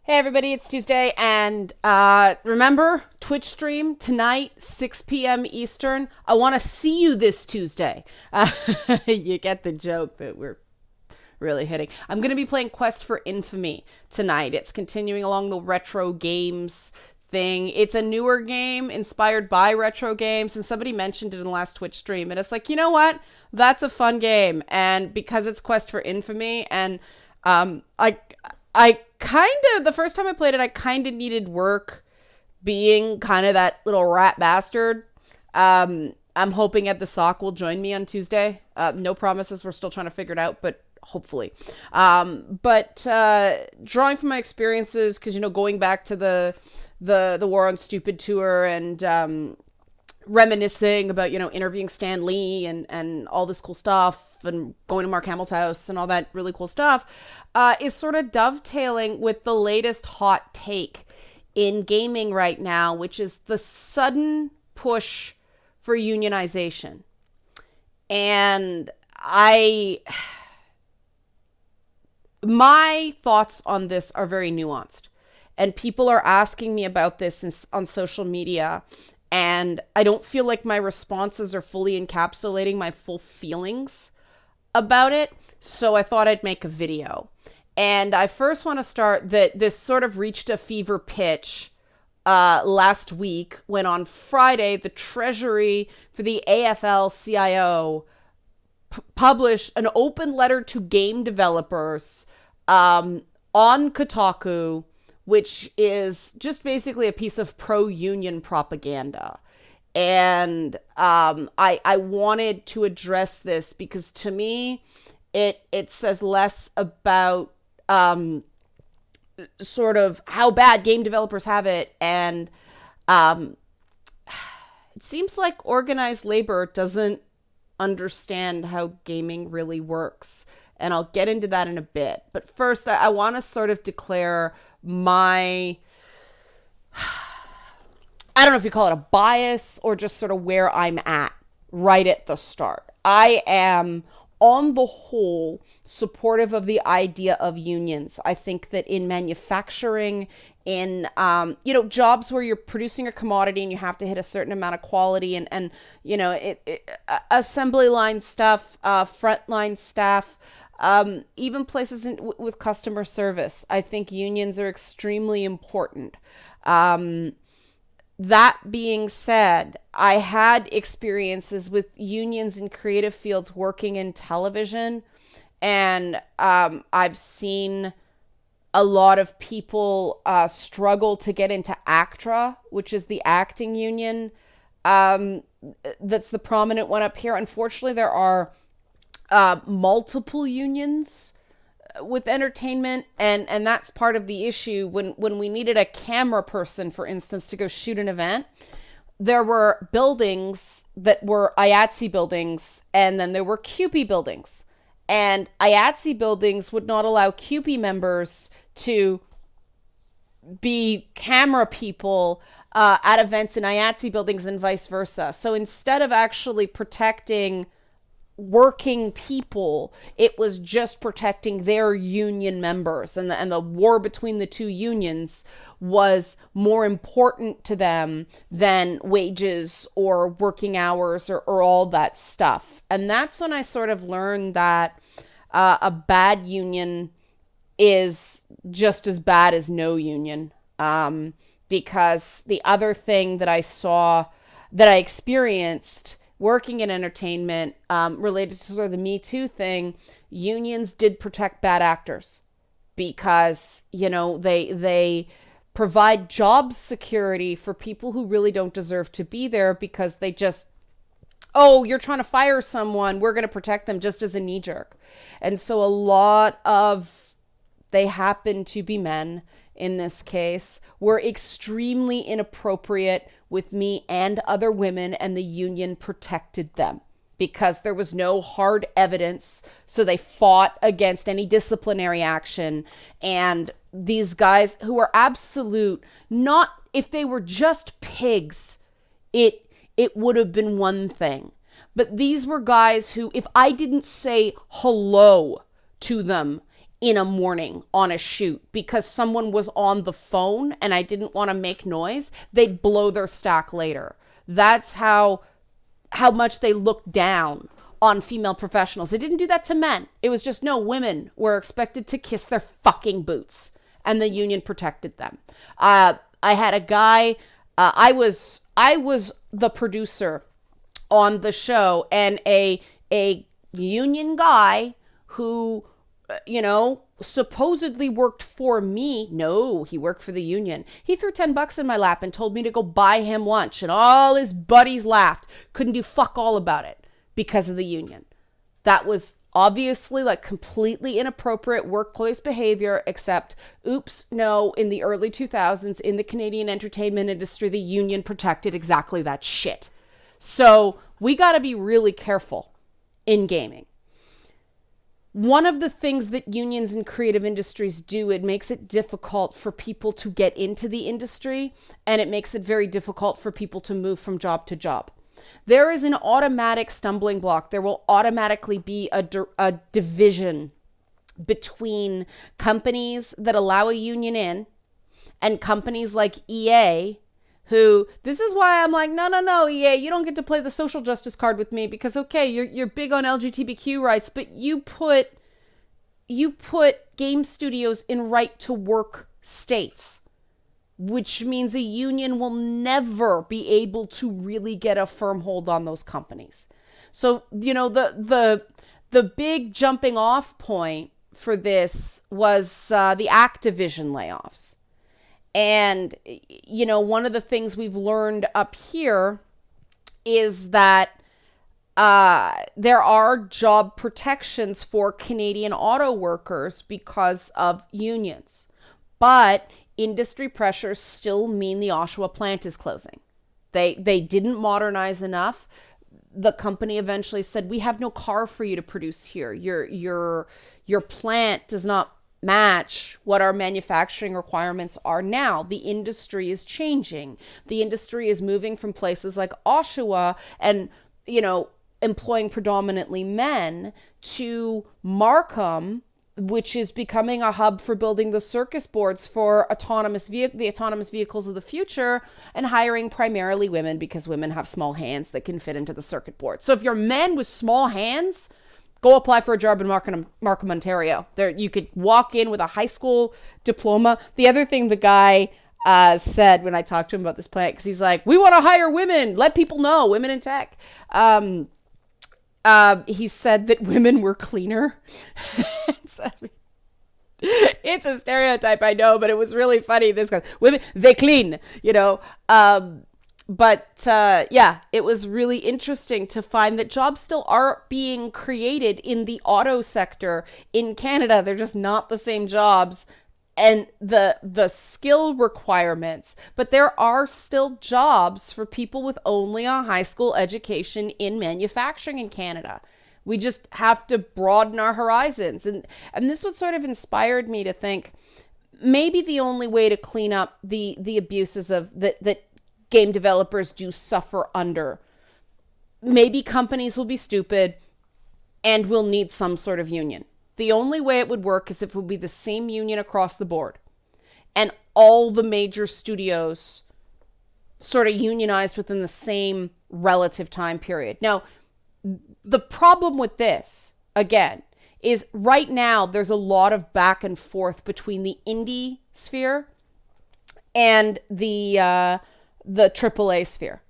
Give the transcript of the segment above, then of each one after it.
Hey everybody, it's Tuesday, and remember, Twitch stream tonight, 6 p.m. Eastern. I want to see you this Tuesday. You get the joke that we're really hitting. I'm going to be playing Quest for Infamy tonight. It's continuing along the retro games thing. It's a newer game inspired by retro games, and somebody mentioned it in the last Twitch stream, and it's like, you know what? That's a fun game, and because it's Quest for Infamy, and I kind of, the first time I played it, I kind of needed work being kind of that little rat bastard. I'm hoping Ed the Sock will join me on Tuesday. No promises. We're still trying to figure it out, but hopefully. But drawing from my experiences, because, going back to the War on Stupid tour and reminiscing about, interviewing Stan Lee and all this cool stuff and going to Mark Hamill's house and all that really cool stuff, is sort of dovetailing with the latest hot take in gaming right now, which is the sudden push for unionization. And my thoughts on this are very nuanced. And people are asking me about this on social media. And I don't feel like my responses are fully encapsulating my full feelings about it. So I thought I'd make a video. And I first want to start that this sort of reached a fever pitch last week when on Friday, the Treasury for the AFL-CIO published an open letter to game developers on Kotaku, which is just basically a piece of pro-union propaganda. And I wanted to address this because to me, it says less about sort of how bad game developers have it. And it seems like organized labor doesn't understand how gaming really works. And I'll get into that in a bit. But first, I want to sort of declare my, I don't know if you call it a bias or just sort of where I'm at right at the start. I am, on the whole, supportive of the idea of unions. I think that in manufacturing, in, jobs where you're producing a commodity and you have to hit a certain amount of quality and assembly line stuff, frontline staff, even places with customer service, I think unions are extremely important. That being said, I had experiences with unions in creative fields working in television, and I've seen a lot of people struggle to get into ACTRA, which is the acting union. That's the prominent one up here. Unfortunately, there are multiple unions with entertainment, and that's part of the issue. When we needed a camera person, for instance, to go shoot an event, there were buildings that were IATSE buildings, and then there were CUPE buildings, and IATSE buildings would not allow CUPE members to be camera people at events in IATSE buildings and vice versa. So instead of actually protecting working people, it was just protecting their union members, and the war between the two unions was more important to them than wages or working hours or all that stuff. And that's when I sort of learned that a bad union is just as bad as no union, because the other thing that I saw, that I experienced working in entertainment, related to sort of the Me Too thing, unions did protect bad actors because, they provide job security for people who really don't deserve to be there because they just, oh, you're trying to fire someone, we're going to protect them, just as a knee jerk. And so they happen to be men in this case, were extremely inappropriate with me and other women, and the union protected them because there was no hard evidence. So they fought against any disciplinary action. And these guys who are absolute, not, if they were just pigs, it would have been one thing. But these were guys who, if I didn't say hello to them in a morning on a shoot because someone was on the phone and I didn't want to make noise, they'd blow their stack later. That's how much they looked down on female professionals. They didn't do that to men. It was just, no, women were expected to kiss their fucking boots, and the union protected them. I had a guy, I was the producer on the show, and a union guy who, supposedly worked for me. No, he worked for the union. He threw $10 in my lap and told me to go buy him lunch, and all his buddies laughed. Couldn't do fuck all about it because of the union. That was obviously like completely inappropriate workplace behavior, except, oops, no, in the early 2000s, in the Canadian entertainment industry, the union protected exactly that shit. So we got to be really careful in gaming. One of the things that unions in creative industries do, it makes it difficult for people to get into the industry, and it makes it very difficult for people to move from job to job. There is an automatic stumbling block. There will automatically be a division between companies that allow a union in and companies like EA, who, this is why I'm like, no, EA, you don't get to play the social justice card with me because, okay, you're big on LGBTQ rights, but you put game studios in right to work states, which means a union will never be able to really get a firm hold on those companies. So, the big jumping off point for this was the Activision layoffs. And, one of the things we've learned up here is that there are job protections for Canadian auto workers because of unions. But industry pressures still mean the Oshawa plant is closing. They didn't modernize enough. The company eventually said, we have no car for you to produce here. Your plant does not match what our manufacturing requirements are now. The industry is changing. The industry is moving from places like Oshawa and, employing predominantly men to Markham, which is becoming a hub for building the circus boards for the autonomous vehicles of the future, and hiring primarily women because women have small hands that can fit into the circuit board. So if you're men with small hands, go apply for a job in Markham, Ontario. There, you could walk in with a high school diploma. The other thing the guy said when I talked to him about this plant, because he's like, we want to hire women, let people know, women in tech. He said that women were cleaner. It's a stereotype, I know, but it was really funny. This guy, women, they clean, But it was really interesting to find that jobs still are being created in the auto sector in Canada. They're just not the same jobs and the skill requirements, but there are still jobs for people with only a high school education in manufacturing in Canada. We just have to broaden our horizons. And this what sort of inspired me to think maybe the only way to clean up the abuses of that game developers do suffer under. Maybe companies will be stupid and will need some sort of union. The only way it would work is if it would be the same union across the board and all the major studios sort of unionized within the same relative time period. Now, the problem with this, again, is right now there's a lot of back and forth between the indie sphere and the AAA sphere.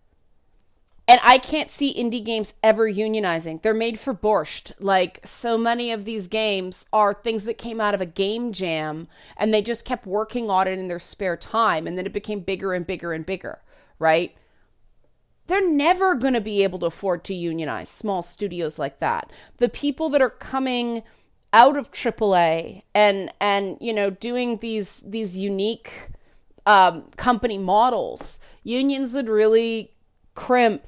And I can't see indie games ever unionizing. They're made for borscht. Like, so many of these games are things that came out of a game jam and they just kept working on it in their spare time. And then it became bigger and bigger and bigger, right? They're never going to be able to afford to unionize small studios like that. The people that are coming out of AAA and doing these unique company models, unions would really crimp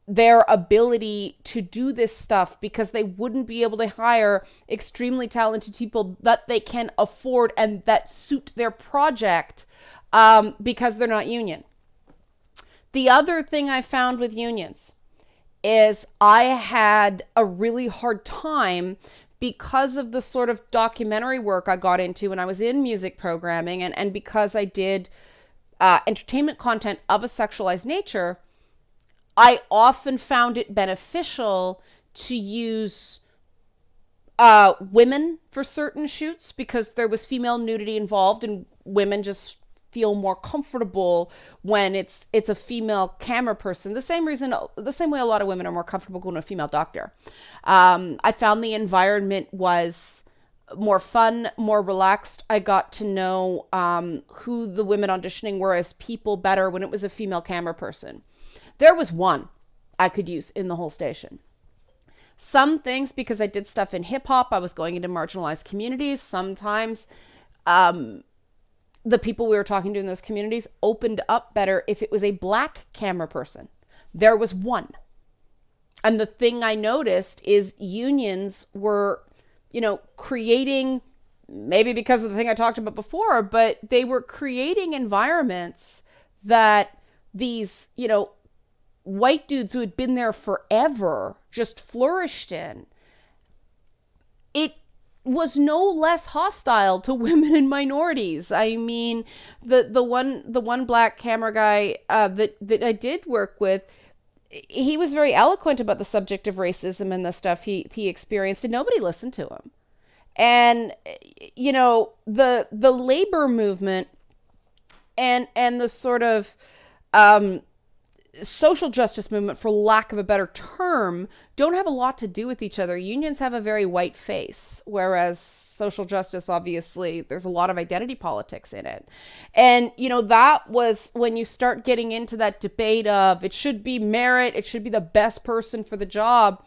their ability to do this stuff because they wouldn't be able to hire extremely talented people that they can afford and that suit their project because they're not union. The other thing I found with unions is I had a really hard time because of the sort of documentary work I got into when I was in music programming, and because I did entertainment content of a sexualized nature, I often found it beneficial to use women for certain shoots because there was female nudity involved, and women just feel more comfortable when it's a female camera person. The same way a lot of women are more comfortable going to a female doctor. I found the environment was more fun, more relaxed. I got to know who the women auditioning were as people better when it was a female camera person. There was one I could use in the whole station. Some things, because I did stuff in hip hop, I was going into marginalized communities. Sometimes the people we were talking to in those communities opened up better if it was a black camera person. There was one. And the thing I noticed is unions were, creating, maybe because of the thing I talked about before, but they were creating environments that these, white dudes who had been there forever just flourished in. It was no less hostile to women and minorities. I mean, the one black camera guy that I did work with, he was very eloquent about the subject of racism and the stuff he experienced, and nobody listened to him. And the labor movement and the sort of social justice movement, for lack of a better term, don't have a lot to do with each other. Unions have a very white face, whereas social justice, obviously, there's a lot of identity politics in it. And, that was when you start getting into that debate of it should be merit, it should be the best person for the job.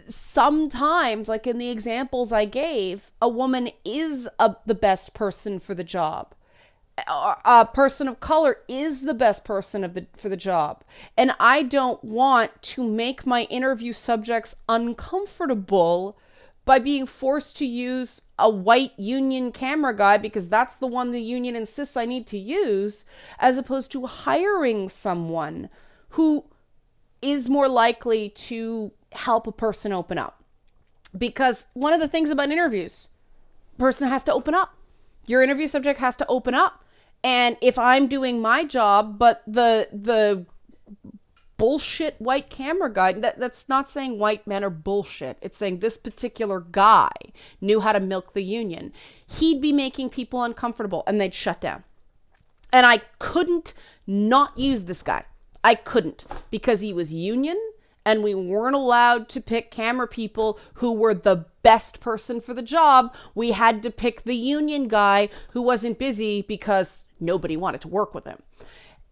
Sometimes, like in the examples I gave, a woman is the best person for the job. A person of color is the best person for the job. And I don't want to make my interview subjects uncomfortable by being forced to use a white union camera guy because that's the one the union insists I need to use, as opposed to hiring someone who is more likely to help a person open up. Because one of the things about interviews, person has to open up. Your interview subject has to open up. And if I'm doing my job, but the bullshit white camera guy, that's not saying white men are bullshit. It's saying this particular guy knew how to milk the union. He'd be making people uncomfortable and they'd shut down. And I couldn't not use this guy. I couldn't, because he was union and we weren't allowed to pick camera people who were the best person for the job. We had to pick the union guy who wasn't busy because nobody wanted to work with him.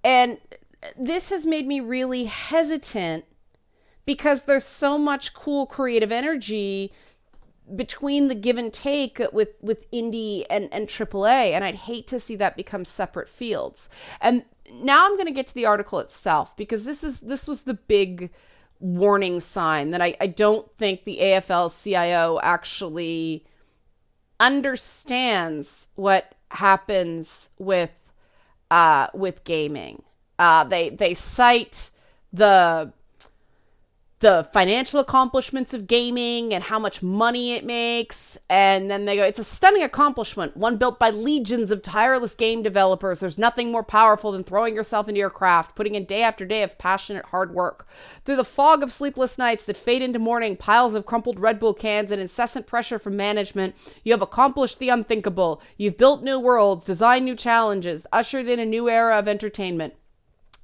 And this has made me really hesitant because there's so much cool creative energy between the give and take with indie and AAA. And I'd hate to see that become separate fields. And now I'm going to get to the article itself, because this was the big warning sign that I don't think the AFL-CIO actually understands what happens with gaming. They cite the financial accomplishments of gaming and how much money it makes. And then they go, it's a stunning accomplishment, one built by legions of tireless game developers. There's nothing more powerful than throwing yourself into your craft, putting in day after day of passionate hard work. Through the fog of sleepless nights that fade into morning, piles of crumpled Red Bull cans, and incessant pressure from management, you have accomplished the unthinkable. You've built new worlds, designed new challenges, ushered in a new era of entertainment.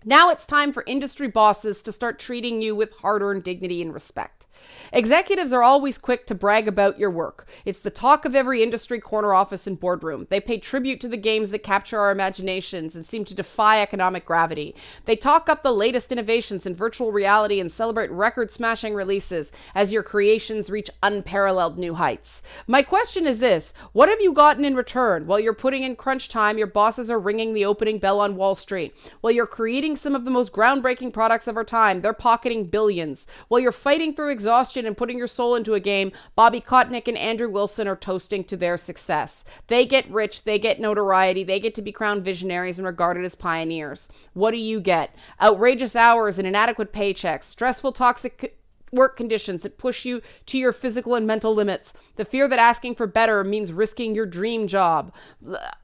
Now it's time for industry bosses to start treating you with hard-earned dignity and respect. Executives are always quick to brag about your work. It's the talk of every industry corner office and boardroom. They pay tribute to the games that capture our imaginations and seem to defy economic gravity. They talk up the latest innovations in virtual reality and celebrate record-smashing releases as your creations reach unparalleled new heights. My question is this: what have you gotten in return? While you're putting in crunch time, your bosses are ringing the opening bell on Wall Street. While you're creating some of the most groundbreaking products of our time, they're pocketing billions. While you're fighting through exhaustion and putting your soul into a game, Bobby Kotick and Andrew Wilson are toasting to their success. They get rich, they get notoriety, they get to be crowned visionaries and regarded as pioneers. What do you get? Outrageous hours and inadequate paychecks, stressful, toxic work conditions that push you to your physical and mental limits. The fear that asking for better means risking your dream job.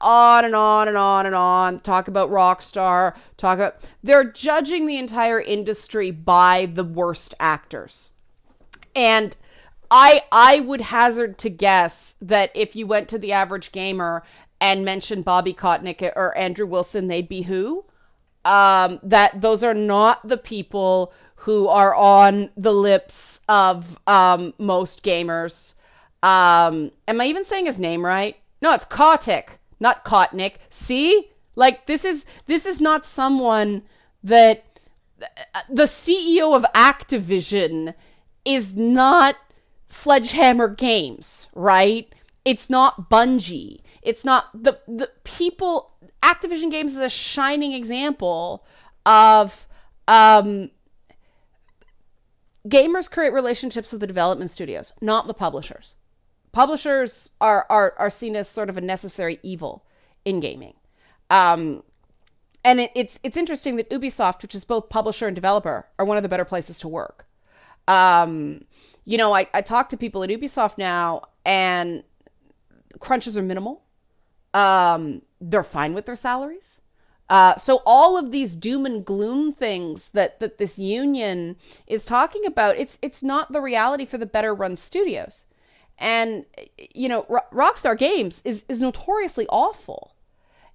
On and on and on and on. Talk about Rockstar. They're judging the entire industry by the worst actors. And I would hazard to guess that if you went to the average gamer and mentioned Bobby Kotick or Andrew Wilson, they'd be who? That those are not the people who are on the lips of most gamers. Am I even saying his name right? No, it's Kotick, not Kotnick. See? Like, this is not someone that... The CEO of Activision is not Sledgehammer Games, right? It's not Bungie. It's not the people... Activision Games is a shining example of gamers create relationships with the development studios, not the publishers. Publishers are seen as sort of a necessary evil in gaming. And it's interesting that Ubisoft, which is both publisher and developer, are one of the better places to work. I talk to people at Ubisoft now, and crunches are minimal. They're fine with their salaries. So all of these doom and gloom things that this union is talking about, it's not the reality for the better run studios. And, Rockstar Games is notoriously awful.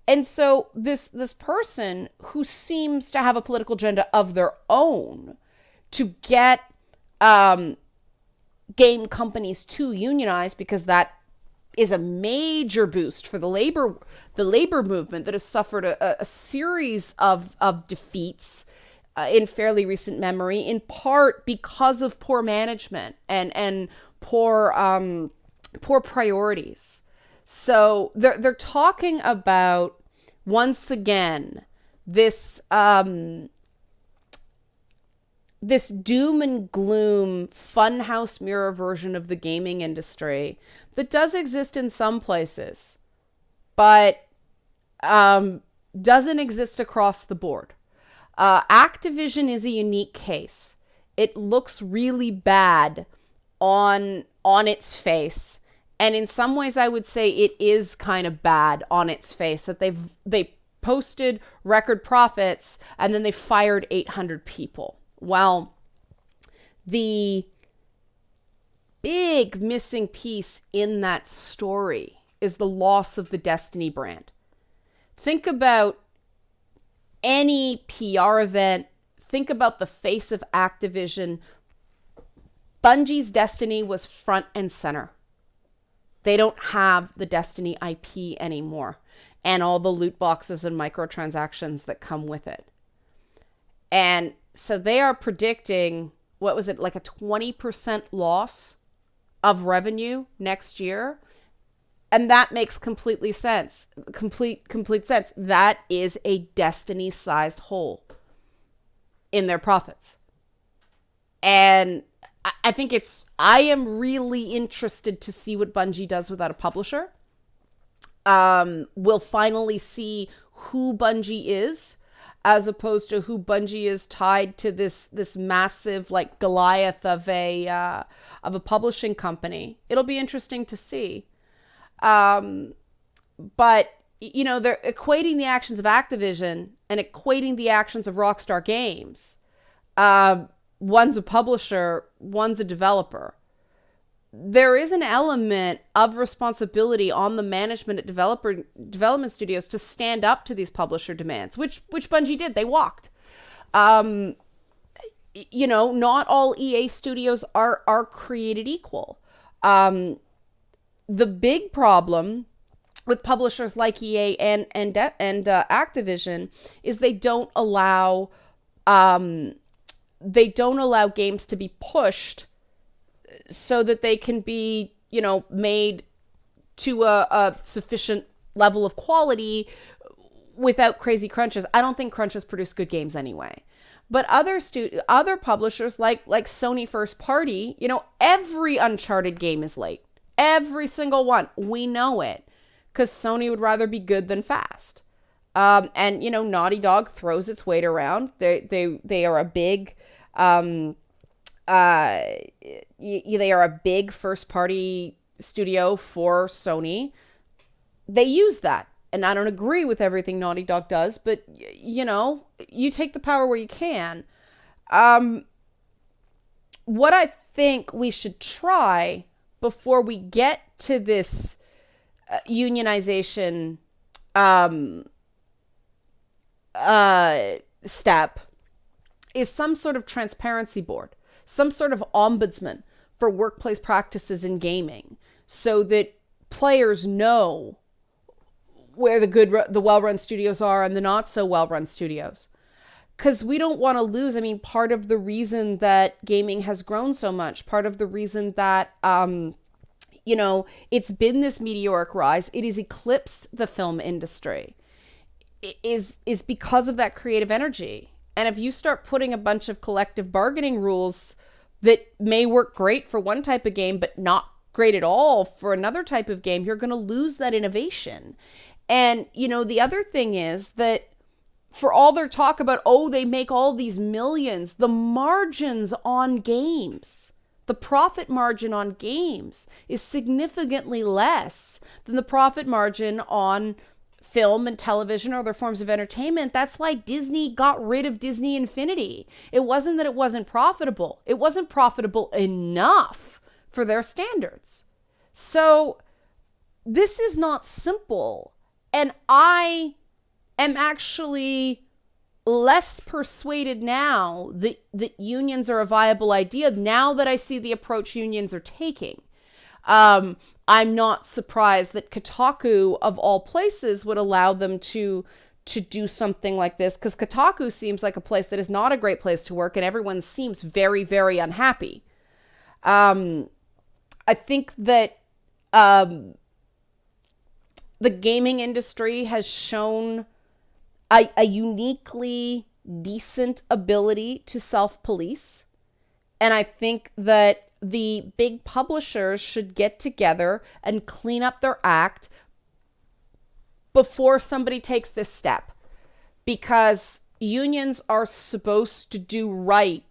And so this person who seems to have a political agenda of their own to get game companies to unionize, because that is a major boost for the labor movement that has suffered a series of defeats in fairly recent memory, in part because of poor management and poor priorities. So they're talking about, once again, this doom and gloom funhouse mirror version of the gaming industry that does exist in some places, but doesn't exist across the board. Activision is a unique case. It looks really bad on its face, and in some ways I would say it is kind of bad on its face that they posted record profits and then they fired 800 people. Well, the big missing piece in that story is the loss of the Destiny brand. Think about any PR event. Think about the face of Activision. Bungie's Destiny was front and center. They don't have the Destiny IP anymore, and all the loot boxes and microtransactions that come with it. And so they are predicting, what was it, like a 20% loss of revenue next year? And that makes complete sense. That is a Destiny-sized hole in their profits. And I am really interested to see what Bungie does without a publisher. We'll finally see who Bungie is, as opposed to who Bungie is tied to this massive, like, Goliath of a publishing company. It'll be interesting to see. But they're equating the actions of Activision and equating the actions of Rockstar Games. One's a publisher, one's a developer. There is an element of responsibility on the management at development studios to stand up to these publisher demands, which Bungie did. They walked. Not all EA studios are created equal. The big problem with publishers like EA and Activision is they don't allow games to be pushed so that they can be, made to a sufficient level of quality without crazy crunches. I don't think crunches produce good games anyway. But other publishers like Sony First Party, every Uncharted game is late. Every single one. We know it because Sony would rather be good than fast. And Naughty Dog throws its weight around. They are a big uh, they are a big first party studio for Sony. They use that. And I don't agree with everything Naughty Dog does, but you take the power where you can. What I think we should try before we get to this unionization step is some sort of transparency board, some sort of ombudsman for workplace practices in gaming, so that players know where the well-run studios are and the not so well-run studios. Because we don't want to lose. I mean, part of the reason that gaming has grown so much, part of the reason that, it's been this meteoric rise, it has eclipsed the film industry, is because of that creative energy. And if you start putting a bunch of collective bargaining rules that may work great for one type of game, but not great at all for another type of game, you're going to lose that innovation. And, the other thing is that for all their talk about, they make all these millions, the margins on games, the profit margin on games is significantly less than the profit margin on film and television or other forms of entertainment. That's why Disney got rid of Disney Infinity. It wasn't that it wasn't profitable. It wasn't profitable enough for their standards. So this is not simple. And I am actually less persuaded now that unions are a viable idea now that I see the approach unions are taking. I'm not surprised that Kotaku, of all places, would allow them to do something like this, because Kotaku seems like a place that is not a great place to work, and everyone seems very, very unhappy. I think that the gaming industry has shown a uniquely decent ability to self-police. And I think that the big publishers should get together and clean up their act before somebody takes this step. Because unions are supposed to do right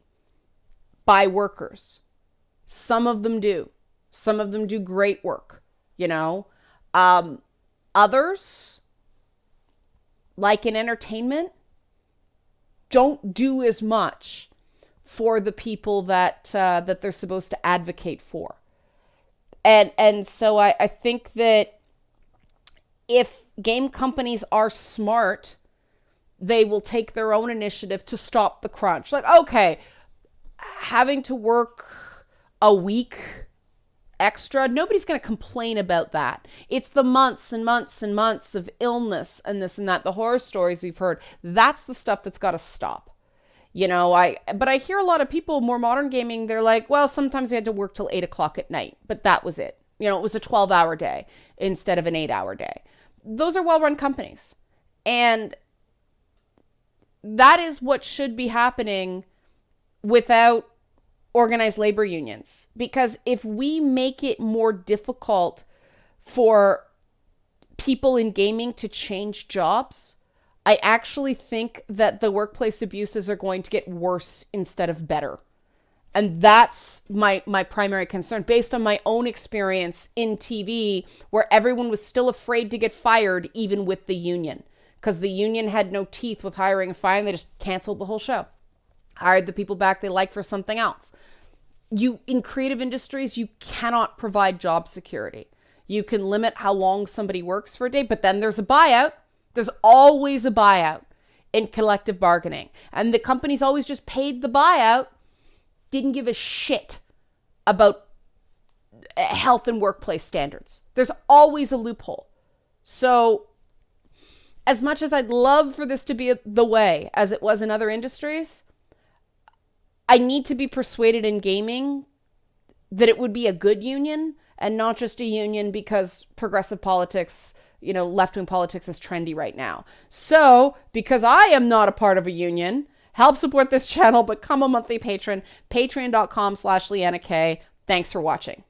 by workers. Some of them do. Some of them do great work, Others, like in entertainment, don't do as much for the people that they're supposed to advocate for. And so I think that if game companies are smart, they will take their own initiative to stop the crunch. Like, okay, having to work a week extra, nobody's going to complain about that. It's the months and months and months of illness and this and that, the horror stories we've heard. That's the stuff that's got to stop. But I hear a lot of people, more modern gaming, they're like, well, sometimes we had to work till 8:00 at night, but that was it. It was a 12-hour day instead of an 8-hour day. Those are well-run companies. And that is what should be happening without organized labor unions. Because if we make it more difficult for people in gaming to change jobs, I actually think that the workplace abuses are going to get worse instead of better. And that's my primary concern, based on my own experience in TV, where everyone was still afraid to get fired, even with the union, because the union had no teeth with hiring and firing. They just canceled the whole show. Hired the people back they like for something else. In creative industries, you cannot provide job security. You can limit how long somebody works for a day, but then there's a buyout. There's always a buyout in collective bargaining. And the companies always just paid the buyout, didn't give a shit about health and workplace standards. There's always a loophole. So as much as I'd love for this to be the way as it was in other industries, I need to be persuaded in gaming that it would be a good union and not just a union because progressive politics, left-wing politics is trendy right now. So, because I am not a part of a union, help support this channel, become a monthly patron, patreon.com/Leanna K. Thanks for watching.